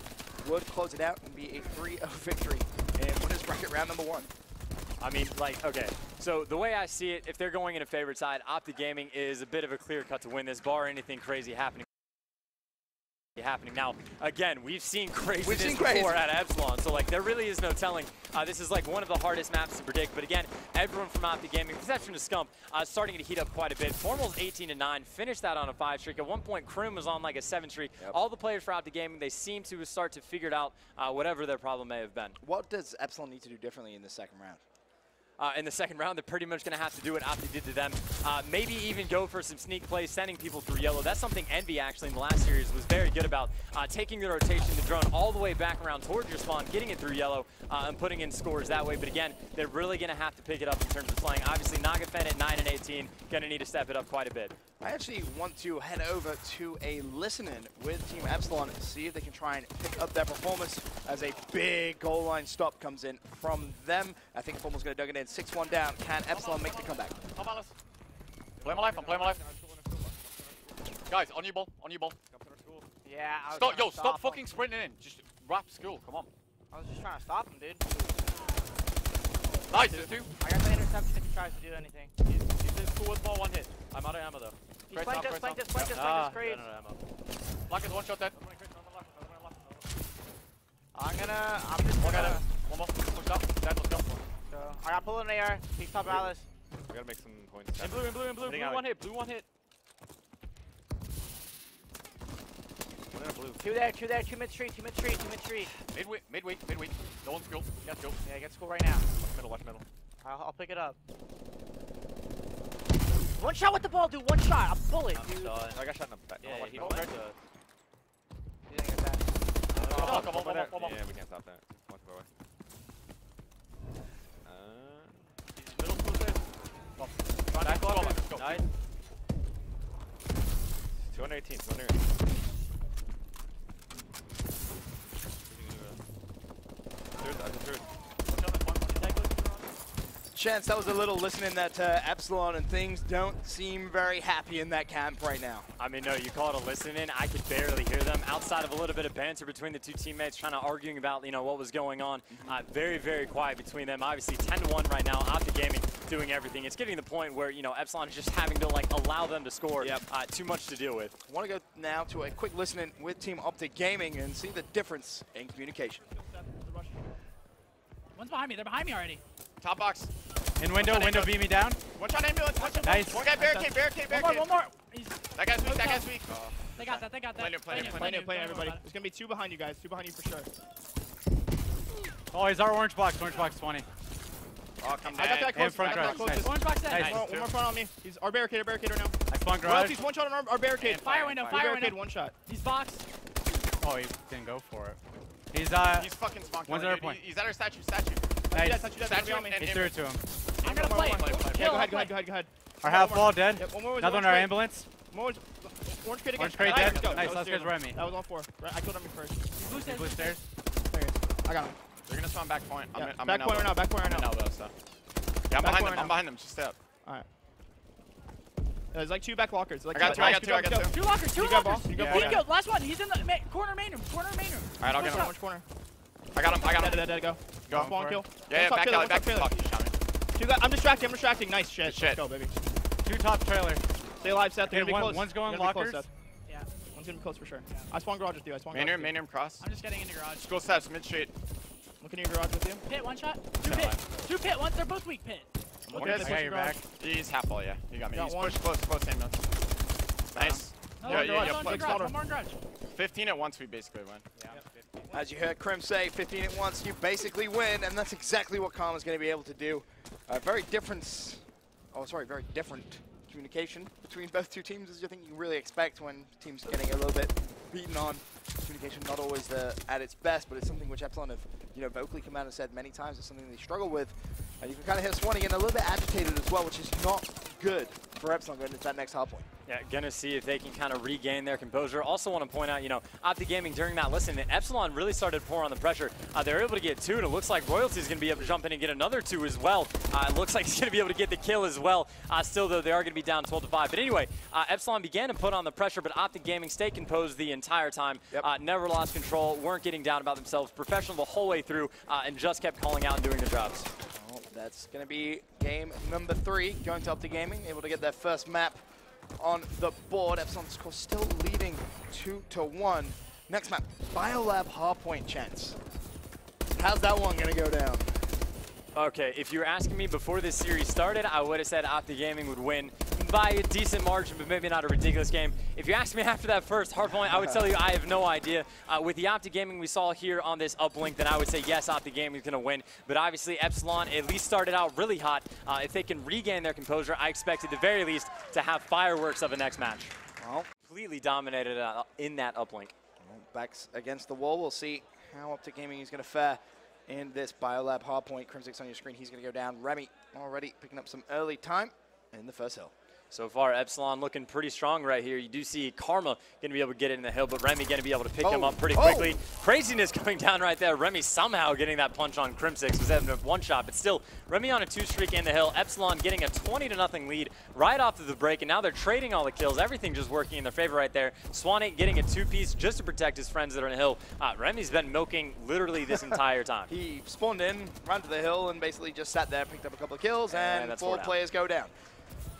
[SPEAKER 2] would close it out and be a 3-0 victory in winners bracket round number 1.
[SPEAKER 1] I mean, okay, so the way I see it, if they're going in a favorite side, Optic Gaming is a bit of a clear cut to win this, bar anything crazy happening. Now, again, we've seen craziness before at Epsilon, so there really is no telling. This is one of the hardest maps to predict, but again, everyone from Optic Gaming, exception to Scump, starting to heat up quite a bit. Formal's 18 and 9, finished that on a 5 streak. At one point, Crim was on a 7 streak. Yep. All the players for Optic Gaming, they seem to start to figure it out, whatever their problem may have been.
[SPEAKER 2] What does Epsilon need to do differently in the second round?
[SPEAKER 1] In the second round, they're pretty much going to have to do what Optic did to them. Maybe even go for some sneak plays, sending people through yellow. That's something Envy actually in the last series was very good about. Taking the rotation, the drone all the way back around towards your spawn, getting it through yellow, and putting in scores that way. But again, they're really going to have to pick it up in terms of slaying. Obviously, Nagafen at 9 and 18, going to need to step it up quite a bit.
[SPEAKER 2] I actually want to head over to a listen-in with Team Epsilon and see if they can try and pick up their performance as a big goal line stop comes in from them. I think Formal's going to dug it in. 6-1 down. Can Epsilon make the comeback?
[SPEAKER 3] Play my life, I'm playing my life. Guys, on your ball, on your ball.
[SPEAKER 4] Yeah,
[SPEAKER 3] stop fucking sprinting in. Just wrap school, come on.
[SPEAKER 4] I was just trying to stop him, dude.
[SPEAKER 3] Nice, there's 2.
[SPEAKER 4] I got the interception if he tries to do anything.
[SPEAKER 3] He's cool with ball, 1 hit. I'm out of ammo though.
[SPEAKER 4] He's flanked us, flanked us, flanked us, great.
[SPEAKER 3] No ammo. Black is 1 shot dead.
[SPEAKER 4] I'm just
[SPEAKER 3] One
[SPEAKER 4] gonna...
[SPEAKER 3] One more. Push up. Dead, let's go.
[SPEAKER 4] So, I got pull in the air. He's top Alice.
[SPEAKER 5] We gotta make some points.
[SPEAKER 3] In blue, in blue, in blue. Blue 1 hit, blue 1 hit.
[SPEAKER 5] One in a blue.
[SPEAKER 4] 2 there, 2 there, 2 mid street, 2 mid street, 2 mid street.
[SPEAKER 3] Midweek. No one's school. Got school.
[SPEAKER 4] Yeah, get school right now.
[SPEAKER 3] Watch middle.
[SPEAKER 4] I'll pick it up. 1 shot with the ball, dude. 1 shot. A bullet, dude.
[SPEAKER 5] I got shot in the back.
[SPEAKER 3] Yeah, he
[SPEAKER 5] no,
[SPEAKER 3] went.
[SPEAKER 4] He didn't get that.
[SPEAKER 3] One more.
[SPEAKER 5] Yeah, we can't stop that. One far away.
[SPEAKER 3] Middle school safe. Back ball, let's go.
[SPEAKER 5] Nice. 218. 200. Third.
[SPEAKER 2] Chance, that was a little listening that Epsilon, and things don't seem very happy in that camp right now.
[SPEAKER 1] I mean, no, you call it a listening. I could barely hear them outside of a little bit of banter between the 2 teammates trying to arguing about, what was going on. Very, very quiet between them. Obviously, 10-1 right now. Optic Gaming doing everything. It's getting to the point where, Epsilon is just having to, allow them to score. Too much to deal with.
[SPEAKER 2] I want to go now to a quick listening with Team Optic Gaming and see the difference in communication.
[SPEAKER 6] One's behind me. They're behind me already.
[SPEAKER 3] Top box.
[SPEAKER 7] In window beat me down.
[SPEAKER 3] 1 shot ambulance.
[SPEAKER 7] Nice.
[SPEAKER 3] One guy barricade.
[SPEAKER 6] One more.
[SPEAKER 3] That guy's weak.
[SPEAKER 6] They got that.
[SPEAKER 3] Play it,
[SPEAKER 8] everybody. There's gonna be 2 behind you guys. 2 behind you for sure.
[SPEAKER 7] Oh, he's our orange box 20.
[SPEAKER 3] Oh, come
[SPEAKER 8] I got that close.
[SPEAKER 7] And front
[SPEAKER 8] I got that
[SPEAKER 7] garage.
[SPEAKER 8] close.
[SPEAKER 7] Nice.
[SPEAKER 6] Orange box dead.
[SPEAKER 7] Nice.
[SPEAKER 8] One more front on me. He's our barricade right now.
[SPEAKER 7] I spawned garage.
[SPEAKER 8] Royalty's 1 shot on our barricade.
[SPEAKER 6] Fire window.
[SPEAKER 8] Barricade 1 shot.
[SPEAKER 6] He's boxed.
[SPEAKER 7] Oh, he didn't go for it. He's
[SPEAKER 3] He's fucking spawned.
[SPEAKER 7] One's at our point.
[SPEAKER 3] He's at our statue.
[SPEAKER 7] Nice.
[SPEAKER 8] Statue on me.
[SPEAKER 7] He threw it to him.
[SPEAKER 6] I'm gonna play.
[SPEAKER 8] Yeah, go ahead.
[SPEAKER 7] Our half wall dead.
[SPEAKER 8] Yep, one more was
[SPEAKER 7] Another one
[SPEAKER 8] orange
[SPEAKER 7] our
[SPEAKER 8] crate.
[SPEAKER 7] ambulance.
[SPEAKER 8] Orange crate again.
[SPEAKER 7] Orange crate
[SPEAKER 8] Nice,
[SPEAKER 7] dead.
[SPEAKER 8] let's go.
[SPEAKER 7] Nice,
[SPEAKER 8] That
[SPEAKER 7] last
[SPEAKER 8] was
[SPEAKER 7] guy's right me.
[SPEAKER 8] That was all 4. Right, I killed him first.
[SPEAKER 6] Blue stairs.
[SPEAKER 7] Blue stairs.
[SPEAKER 8] There he is. I got him.
[SPEAKER 3] They're gonna spawn back point.
[SPEAKER 8] Yeah,
[SPEAKER 3] I'm
[SPEAKER 8] back
[SPEAKER 3] in
[SPEAKER 8] point right now. Back point right
[SPEAKER 3] I'm in
[SPEAKER 8] now.
[SPEAKER 3] elbow, so. Yeah, I'm
[SPEAKER 8] Back
[SPEAKER 3] behind
[SPEAKER 8] point
[SPEAKER 3] them.
[SPEAKER 8] now.
[SPEAKER 3] I'm behind them. Just step.
[SPEAKER 8] Alright. There's like 2 back lockers. Like
[SPEAKER 3] I got 2. I got 2. I got 2.
[SPEAKER 6] 2 lockers. 2
[SPEAKER 8] You got ball.
[SPEAKER 6] lockers.
[SPEAKER 8] You got
[SPEAKER 7] Yeah,
[SPEAKER 8] ball.
[SPEAKER 7] yeah.
[SPEAKER 6] Go. Last one. He's in the corner main room.
[SPEAKER 3] Alright, I'll get him.
[SPEAKER 8] Orange corner.
[SPEAKER 3] I got him.
[SPEAKER 8] Dead. Go.
[SPEAKER 3] Go.
[SPEAKER 8] Spawn kill.
[SPEAKER 3] Yeah,
[SPEAKER 8] One
[SPEAKER 3] back
[SPEAKER 8] top
[SPEAKER 3] alley. Back
[SPEAKER 8] trailer.
[SPEAKER 3] fuck. You shot me.
[SPEAKER 8] I'm distracting. Nice shit.
[SPEAKER 3] Shit.
[SPEAKER 8] Let's go, baby.
[SPEAKER 7] 2 top trailer.
[SPEAKER 8] Stay alive, Seth. They're
[SPEAKER 7] Okay,
[SPEAKER 8] gonna be close.
[SPEAKER 7] one's going
[SPEAKER 8] They're gonna be close,
[SPEAKER 7] lockers.
[SPEAKER 8] Seth.
[SPEAKER 6] Yeah.
[SPEAKER 8] One's gonna be close for sure. I spawn garage with you.
[SPEAKER 3] Main room cross.
[SPEAKER 6] I'm just getting into garage.
[SPEAKER 3] School steps, mid street.
[SPEAKER 8] Looking at your garage with you.
[SPEAKER 6] Pit. 1 shot. 2 pit. 2 pit. They're both weak pit.
[SPEAKER 3] One
[SPEAKER 8] Looking at
[SPEAKER 3] guy's
[SPEAKER 8] the
[SPEAKER 7] I got your
[SPEAKER 8] garage.
[SPEAKER 7] back.
[SPEAKER 3] He's half ball, yeah. You got me.
[SPEAKER 8] Got
[SPEAKER 3] He's
[SPEAKER 8] one.
[SPEAKER 3] close, ambulance. Nice.
[SPEAKER 6] No,
[SPEAKER 3] Yeah,
[SPEAKER 6] one
[SPEAKER 3] play-
[SPEAKER 6] more garage. One more garage.
[SPEAKER 3] 15 at once, we basically win.
[SPEAKER 2] As you heard Crim say, 15 at once, you basically win, and that's exactly what Karma's going to be able to do. Very different communication between both 2 teams, as I think you really expect when teams getting a little bit beaten on. Communication not always at its best, but it's something which Epsilon have vocally come out and said many times. It's something they struggle with. And you can kind of hear Swanee getting a little bit agitated as well, which is not good for Epsilon going into that next hard point.
[SPEAKER 1] Yeah, gonna see if they can kind of regain their composure. Also want to point out, Optic Gaming during that listen, Epsilon really started to pour on the pressure. They were able to get 2, and it looks like Royalty is going to be able to jump in and get another 2 as well. It looks like he's going to be able to get the kill as well. Still, though, they are going to be down 12-5. But anyway, Epsilon began to put on the pressure, but Optic Gaming stayed composed the entire time. Never lost control, weren't getting down about themselves, professional the whole way through, and just kept calling out and doing their jobs.
[SPEAKER 2] Well, that's going to be game number 3, going to Optic Gaming, able to get their first map on the board. Epsilon, of course, still leading 2-1. Next map, Biolab Hardpoint Chance. How's that one going to go down?
[SPEAKER 1] Okay, if you were asking me before this series started, I would have said Optic Gaming would win by a decent margin, but maybe not a ridiculous game. If you asked me after that first hardpoint, I would tell you I have no idea. With the Optic Gaming we saw here on this uplink, then I would say yes, Optic Gaming is going to win. But obviously, Epsilon at least started out really hot. If they can regain their composure, I expect at the very least to have fireworks of a next match.
[SPEAKER 2] Well,
[SPEAKER 1] Completely dominated in that uplink.
[SPEAKER 2] backs against the wall. We'll see how Optic Gaming is going to fare in this Biolab hardpoint. Crimsix on your screen, he's going to go down. Remy already picking up some early time in the first hill.
[SPEAKER 1] So far, Epsilon looking pretty strong right here. You do see Karma going to be able to get it in the hill, but Remy going to be able to pick him up pretty quickly. Craziness coming down right there. Remy somehow getting that punch on Crimsix. Was having one shot, but still, Remy on a 2-streak in the hill. Epsilon getting a 20-0 lead right off of the break, and now they're trading all the kills. Everything just working in their favor right there. Swanee getting a 2-piece just to protect his friends that are in the hill. Remy's been milking literally this entire time.
[SPEAKER 2] He spawned in, ran to the hill, and basically just sat there, picked up a couple of kills, and 4 players go down.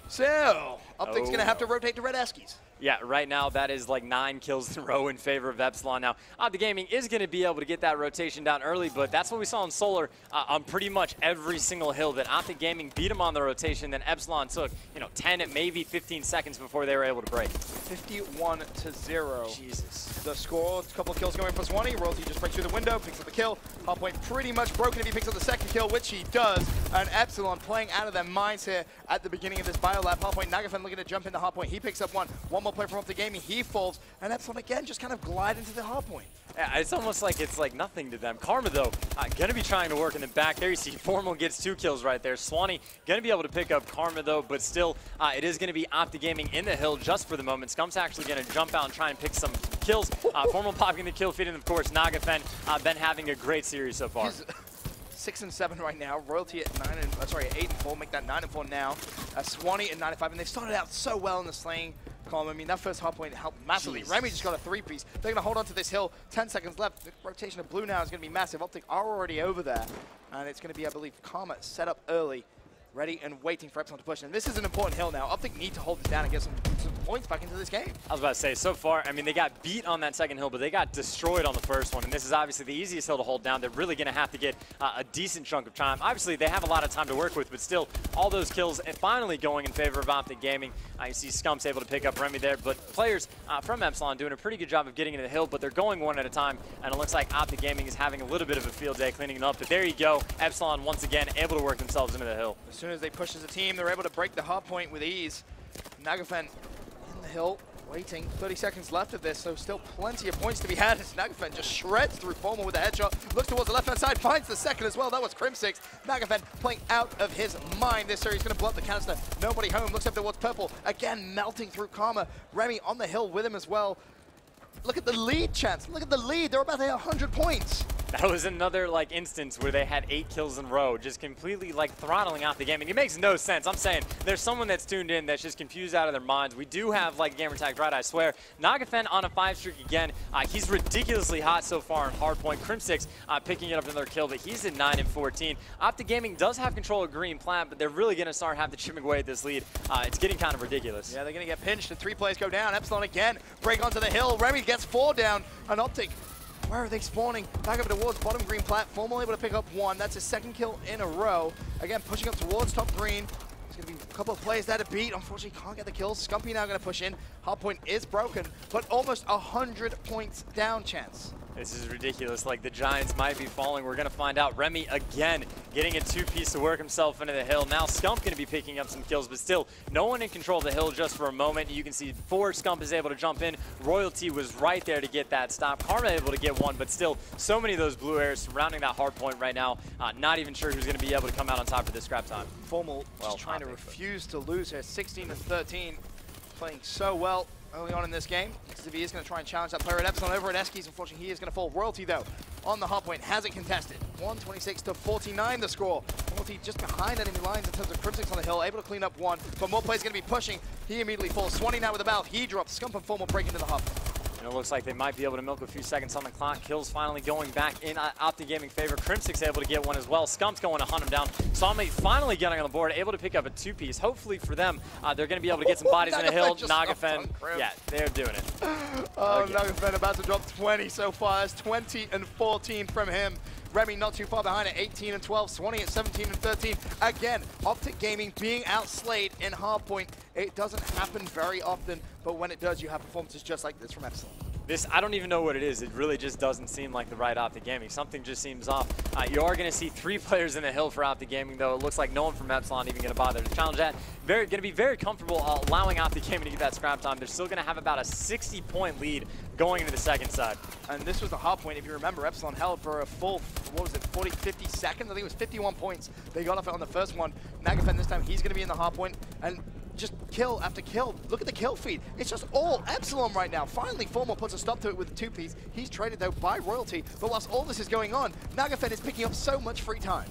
[SPEAKER 2] So, Optic's going to have to rotate to red Eskies.
[SPEAKER 1] Yeah, right now that is like 9 kills in a row in favor of Epsilon. Now, Optic Gaming is going to be able to get that rotation down early, but that's what we saw in Solar on pretty much every single hill, that Optic Gaming beat them on the rotation, then Epsilon took, 10 and maybe 15 seconds before they were able to break.
[SPEAKER 2] 51-0.
[SPEAKER 1] Jesus.
[SPEAKER 2] The score, a couple of kills going for Swanee. Royalty just breaks through the window, picks up the kill. Hardpoint pretty much broken if he picks up the second kill, which he does. And Epsilon playing out of their minds here at the beginning of this biolab. Hardpoint, Nagafen looking to jump into Hardpoint. He picks up one. One more play from Optic Gaming. He falls. And Epsilon again just kind of glide into the Hardpoint.
[SPEAKER 1] Yeah, it's almost like it's like nothing to them. Karma, though, going to be trying to work in the back. There you see Formal gets 2 kills right there. Swanee going to be able to pick up Karma, though, but still, it is going to be Optic Gaming in the hill just for the moment. Scump's actually going to jump out and try and pick some kills. Formal popping the kill feed, and of course, Nagafen been having a great series so far.
[SPEAKER 2] He's 6 and 7 right now. Royalty at 8 and 4. Make that 9 and 4 now. Swanee at 9 and 5, and they started out so well in the slaying column. I mean, that first hardpoint helped massively.
[SPEAKER 1] Jeez.
[SPEAKER 2] Remy just got a 3-piece. They're going to hold on to this hill. 10 seconds left. The rotation of blue now is going to be massive. Optic are already over there, and it's going to be, I believe, Karma set up early, ready and waiting for Epsilon to push. And this is an important hill now. Optic need to hold this down and get some points back into this game.
[SPEAKER 1] I was about to say, so far, I mean, they got beat on that second hill, but they got destroyed on the first one. And this is obviously the easiest hill to hold down. They're really going to have to get a decent chunk of time. Obviously, they have a lot of time to work with, but still, all those kills finally going in favor of Optic Gaming. You see Scump's able to pick up Remy there, but players from Epsilon doing a pretty good job of getting into the hill, but they're going one at a time, and it looks like Optic Gaming is having a little bit of a field day cleaning it up. But there you go, Epsilon once again able to work themselves into the hill.
[SPEAKER 2] As soon as they push as a team, they're able to break the hard point with ease. Nagafen in the hill, waiting. 30 seconds left of this, so still plenty of points to be had as Nagafen just shreds through Formal with a headshot. Looks towards the left-hand side, finds the second as well. That was Crimsix. Nagafen playing out of his mind. This series going to blow up the canister. Nobody home. Looks up towards purple. Again, melting through Karma. Remy on the hill with him as well. Look at the lead, Chance. Look at the lead. They're about to hit 100 points.
[SPEAKER 1] That was another instance where they had 8 kills in a row, just completely throttling out the game. And it makes no sense. I'm saying there's someone that's tuned in that's just confused out of their minds. We do have gamer tag right, I swear. Nagafen on a 5-streak again. He's ridiculously hot so far in hardpoint. Crimsix picking it up another kill, but he's at 9 and 14. Optic Gaming does have control of green plant, but they're really going to have to chip away at this lead. It's getting kind of ridiculous.
[SPEAKER 2] Yeah, they're going to get pinched and 3 players go down. Epsilon again break onto the hill. Remy gets 4 down. And Optic, where are they spawning? Back up towards bottom green platform, only able to pick up 1. That's his 2nd kill in a row. Again, pushing up towards top green. There's going to be a couple of players there to beat. Unfortunately, can't get the kills. Scumpy now going to push in. Hardpoint is broken, but almost 100 points down, Chance.
[SPEAKER 1] This is ridiculous. The Giants might be falling. We're going to find out. Remy again getting a 2-piece to work himself into the hill. Now Scump going to be picking up some kills, but still no one in control of the hill just for a moment. You can see before Scump is able to jump in, Royalty was right there to get that stop. Karma able to get 1, but still so many of those blue airs surrounding that hard point right now. Not even sure who's going to be able to come out on top for this scrap time.
[SPEAKER 2] Formal just trying to refuse to lose here. 16 and 13, playing so well early on in this game. If he is going to try and challenge that player at Epsilon over at Eskies, unfortunately he is going to fall. Royalty though, on the hard point, has it contested. 126 to 49 the score. Royalty just behind enemy lines in terms of Crimsix on the hill, able to clean up 1, but more players going to be pushing. He immediately falls. Swanee now with the valve, he drops. Scump and Formal break into the hub.
[SPEAKER 1] And it looks like they might be able to milk a few seconds on the clock. Kills finally going back in Optic Gaming favor. Crimsix able to get 1 as well. Scump's going to hunt him down. Soulmate finally getting on the board, able to pick up a 2-piece. Hopefully for them, they're going to be able to get some bodies in the hill. Nagafen, yeah, they're doing it.
[SPEAKER 2] Oh, Nagafen about to drop 20 so far. That's 20 and 14 from him. Remy not too far behind at 18 and 12. Swanee at 17 and 13. Again, Optic Gaming being outslayed in hardpoint. It doesn't happen very often, but when it does, you have performances just like this from Epsilon.
[SPEAKER 1] This, I don't even know what it is. It really just doesn't seem like the right Optic Gaming. Something just seems off. You are going to see 3 players in the hill for Optic Gaming, though. It looks like no one from Epsilon even going to bother to challenge that. Going to be very comfortable allowing Optic Gaming to get that scrap time. They're still going to have about a 60-point lead going into the second side.
[SPEAKER 2] And this was the hard point. If you remember, Epsilon held for a full, 50 seconds? I think it was 51 points. They got off it on the first one. Nagafen this time, he's going to be in the hard point. And just kill after kill. Look at the kill feed. It's just all Epsilon right now. Finally, Formal puts a stop to it with the 2-piece. He's traded, though, by Royalty. But whilst all this is going on, Nagafen is picking up so much free time.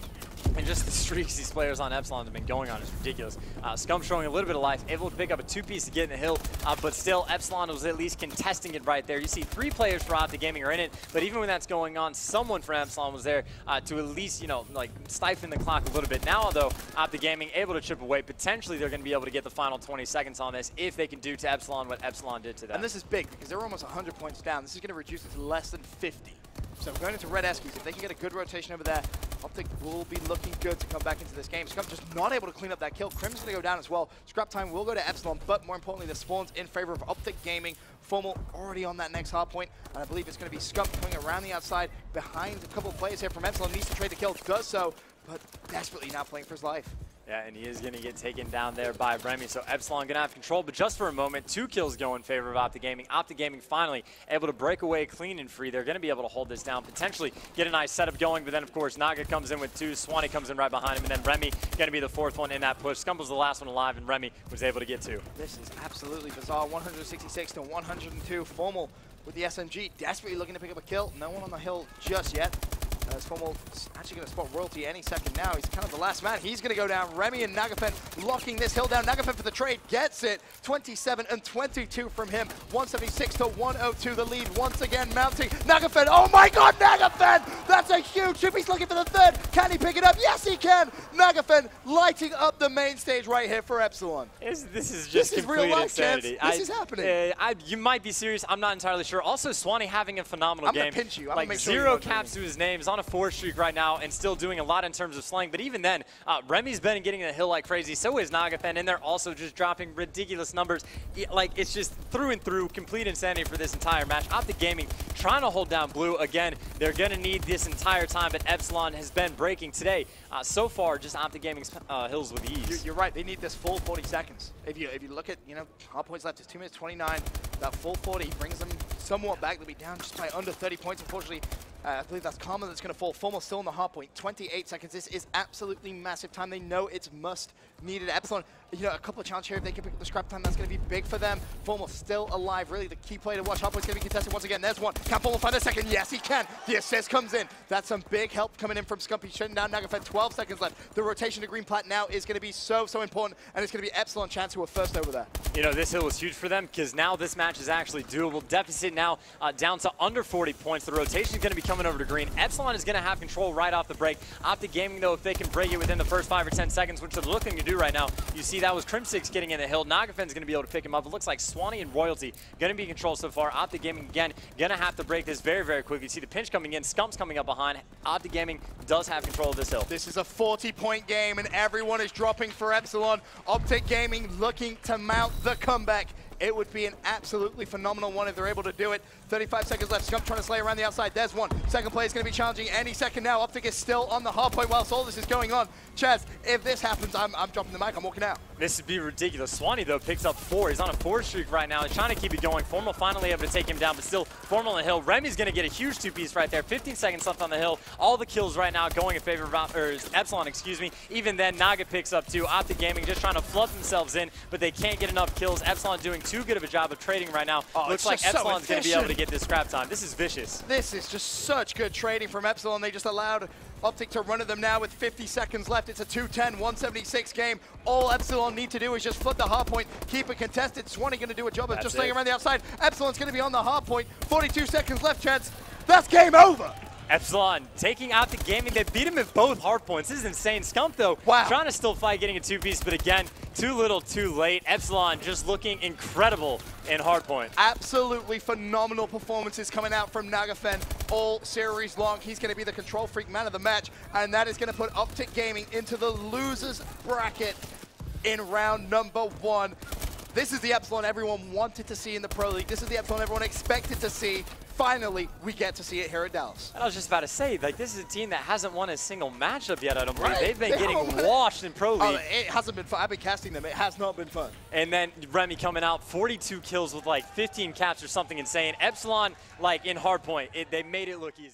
[SPEAKER 1] And just the streaks these players on Epsilon have been going on is ridiculous. Scump showing a little bit of life, able to pick up a 2-piece to get in the hill, but still Epsilon was at least contesting it right there. You see 3 players for Optic Gaming are in it, but even when that's going on, someone from Epsilon was there to at least, you know, like stifle the clock a little bit. Now, though, Optic Gaming able to chip away. Potentially, they're going to be able to get the final 20 seconds on this if they can do to Epsilon what Epsilon did to them.
[SPEAKER 2] And this is big because they're almost 100 points down. This is going to reduce it to less than 50. So going into Red Eskies, if they can get a good rotation over there, Optic will be looking good to come back into this game. Scump just not able to clean up that kill. Crim's going to go down as well. Scrap time will go to Epsilon, but more importantly, the spawns in favor of Optic Gaming. Formal already on that next hard point, and I believe it's going to be Scump coming around the outside behind a couple of players here from Epsilon. Needs to trade the kill, does so, but desperately now playing for his life.
[SPEAKER 1] Yeah, and he is going to get taken down there by Remy. So Epsilon going to have control, but just for a moment, 2 kills go in favor of Optic Gaming. Optic Gaming finally able to break away clean and free. They're going to be able to hold this down, potentially get a nice setup going, but then, of course, Naga comes in with 2. Swanee comes in right behind him, and then Remy going to be the 4th one in that push. Scump was the last one alive, and Remy was able to get 2.
[SPEAKER 2] This is absolutely bizarre. 166 to 102. Formal with the SMG, desperately looking to pick up a kill. No one on the hill just yet. As Formal actually going to spot Royalty any second now. He's kind of the last man. He's going to go down. Remy and Nagafen locking this hill down. Nagafen for the trade gets it. 27 and 22 from him. 176 to 102. The lead once again mounting. Nagafen. Oh my God, Nagafen! That's a huge chip. He's looking for the 3rd. Can he pick it up? Yes, he can. Nagafen lighting up the main stage right here for Epsilon.
[SPEAKER 1] This is just complete
[SPEAKER 2] real life,
[SPEAKER 1] insanity.
[SPEAKER 2] This is happening.
[SPEAKER 1] You might be serious. I'm not entirely sure. Also, Swanee having a phenomenal game.
[SPEAKER 2] I'm going to pinch you. I'm
[SPEAKER 1] like
[SPEAKER 2] make sure
[SPEAKER 1] 0 caps to his name. He's on a 4 streak right now and still doing a lot in terms of slaying. But even then, Remy's been getting the hill like crazy. So is Nagafen, and they're also just dropping ridiculous numbers. Like, it's just through and through complete insanity for this entire match. Optic Gaming trying to hold down Blue. Again, they're going to need this entire time, but Epsilon has been breaking today. So far, just Optic Gaming's hills with ease.
[SPEAKER 2] You're right. They need this full 40 seconds. If you look at, you know, hard points left is 2 minutes 29. That full 40 brings them somewhat back. They'll be down just by under 30 points, unfortunately. I believe that's Karma that's going to fall. Formal still on the hard point. 28 seconds. This is absolutely massive time. They know it's must needed. Epsilon, you know, a couple of challenges here. If they can pick up the scrap time, that's going to be big for them. Formal still alive. Really the key play to watch. Hard point's going to be contested once again. There's one. Can Formal find a second? Yes, he can. The assist comes in. That's some big help coming in from Scump. He's shutting down Nagafen. 12 seconds left. The rotation to green plat now is going to be so important, and it's going to be Epsilon chance who are first over there.
[SPEAKER 1] You know, this hill was huge for them because now this match is actually doable. Deficit now down to under 40 points. The rotation is going to be coming over to green. Epsilon is going to have control right off the break. Optic Gaming, though, if they can break it within the first 5 or 10 seconds, which they're looking to do right now, you see that was Crimsix getting in the hill. Nagafen's going to be able to pick him up. It looks like Swanee and Royalty going to be in control so far. Optic Gaming, again, going to have to break this very, very quickly. You see the pinch coming in. Scump's coming up behind. Optic Gaming does have control of this hill.
[SPEAKER 2] This is a 40-point game, and everyone is dropping for Epsilon. Optic Gaming looking to mount the comeback. It would be an absolutely phenomenal one if they're able to do it. 35 seconds left. Scump trying to slay around the outside. There's one. Second play is going to be challenging any second now. Optic is still on the hard point whilst all this is going on. Chaz, if this happens, I'm dropping the mic. I'm walking out.
[SPEAKER 1] This would be ridiculous. Swanee, though, picks up 4. He's on a 4 streak right now. He's trying to keep it going. Formal finally able to take him down, but still Formal on the hill. Remy's going to get a huge 2-piece right there. 15 seconds left on the hill. All the kills right now going in favor of Epsilon, excuse me. Even then, Naga picks up 2. Optic Gaming just trying to fluff themselves in, but they can't get enough kills. Epsilon doing too good of a job of trading right now. Looks like Epsilon's going to be able to get this scrap time. This is vicious.
[SPEAKER 2] This is just such good trading from Epsilon. They just allowed Optic to run at them now with 50 seconds left. It's a 2-10, 176 game. All Epsilon need to do is just flip the hard point, keep it contested. Swanee going to do a job of just staying around the outside. Epsilon's going to be on the hard point. 42 seconds left, Chance. That's game over.
[SPEAKER 1] Epsilon taking out the gaming. They beat him at both hard points. This is insane. Scump, though, trying to still fight getting a 2-piece, but again, too little, too late. Epsilon just looking incredible in hard point.
[SPEAKER 2] Absolutely phenomenal performances coming out from Nagafen all series long. He's going to be the control freak man of the match, and that is going to put Optic Gaming into the losers bracket in round number 1. This is the Epsilon everyone wanted to see in the Pro League. This is the Epsilon everyone expected to see. Finally, we get to see it here at Dallas.
[SPEAKER 1] I was just about to say, like, this is a team that hasn't won a single matchup yet, I don't believe. They've been getting washed in Pro League.
[SPEAKER 2] It hasn't been fun. I've been casting them. It has not been fun.
[SPEAKER 1] And then Remy coming out, 42 kills with like 15 caps or something insane. Epsilon, like, in hardpoint, they made it look easy.